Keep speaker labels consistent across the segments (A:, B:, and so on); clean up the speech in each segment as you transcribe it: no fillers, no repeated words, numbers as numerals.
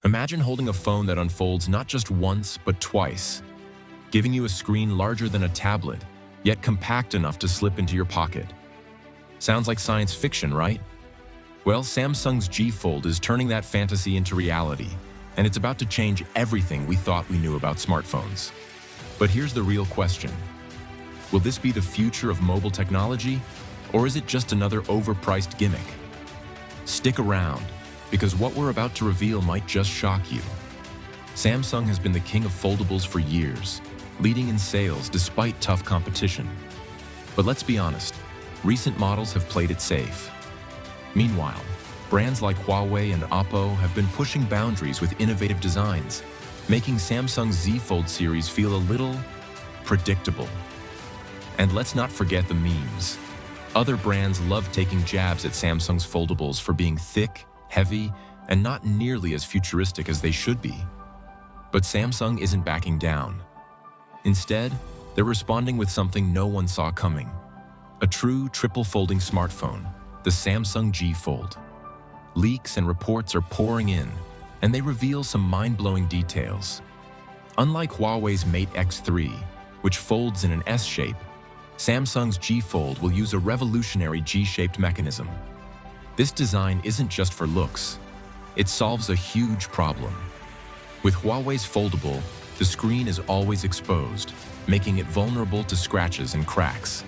A: Imagine holding a phone that unfolds not just once, but twice, giving you a screen larger than a tablet, yet compact enough to slip into your pocket. Sounds like science fiction, right? Well, Samsung's G Fold is turning that fantasy into reality, and it's about to change everything we thought we knew about smartphones. But here's the real question. Will this be the future of mobile technology, or is it just another overpriced gimmick? Stick around, because what we're about to reveal might just shock you. Samsung has been the king of foldables for years, leading in sales despite tough competition. But let's be honest, recent models have played it safe. Meanwhile, brands like Huawei and Oppo have been pushing boundaries with innovative designs, making Samsung's Z Fold series feel a little predictable. And let's not forget the memes. Other brands love taking jabs at Samsung's foldables for being thick, heavy, and not nearly as futuristic as they should be. But Samsung isn't backing down. Instead, they're responding with something no one saw coming. A true triple-folding smartphone, the Samsung G Fold. Leaks and reports are pouring in, and they reveal some mind-blowing details. Unlike Huawei's Mate X3, which folds in an S shape, Samsung's G Fold will use a revolutionary G-shaped mechanism. This design isn't just for looks. It solves a huge problem. With Huawei's Foldable, the screen is always exposed, making it vulnerable to scratches and cracks.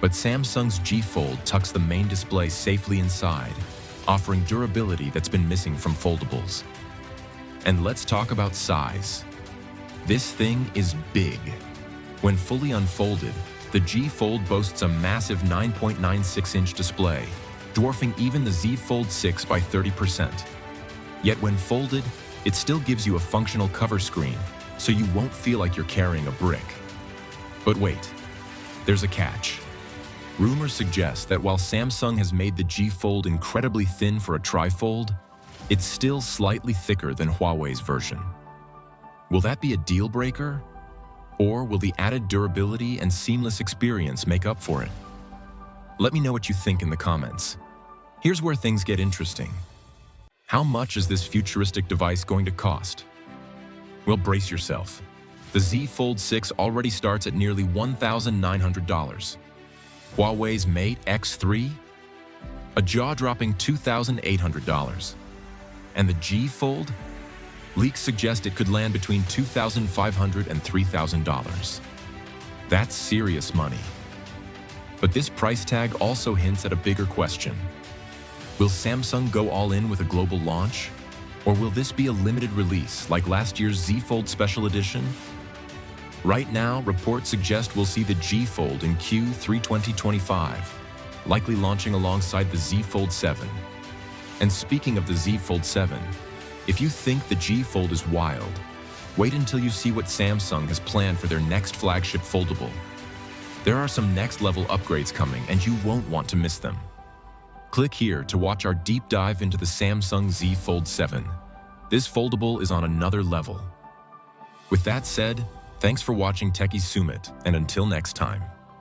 A: But Samsung's G Fold tucks the main display safely inside, offering durability that's been missing from foldables. And let's talk about size. This thing is big. When fully unfolded, the G Fold boasts a massive 9.96-inch display, dwarfing even the Z Fold 6 by 30%. Yet when folded, it still gives you a functional cover screen, so you won't feel like you're carrying a brick. But wait, there's a catch. Rumors suggest that while Samsung has made the G Fold incredibly thin for a trifold, it's still slightly thicker than Huawei's version. Will that be a deal breaker? Or will the added durability and seamless experience make up for it? Let me know what you think in the comments. Here's where things get interesting. How much is this futuristic device going to cost? Well, brace yourself. The Z Fold 6 already starts at nearly $1,900. Huawei's Mate X3? A jaw-dropping $2,800. And the G Fold? Leaks suggest it could land between $2,500 and $3,000. That's serious money. But this price tag also hints at a bigger question. Will Samsung go all in with a global launch? Or will this be a limited release like last year's Z Fold Special Edition? Right now, reports suggest we'll see the G Fold in Q3 2025, likely launching alongside the Z Fold 7. And speaking of the Z Fold 7, if you think the G Fold is wild, wait until you see what Samsung has planned for their next flagship foldable. There are some next-level upgrades coming, and you won't want to miss them. Click here to watch our deep dive into the Samsung Z Fold 7. This foldable is on another level. With that said, thanks for watching Techie Sumit, and until next time.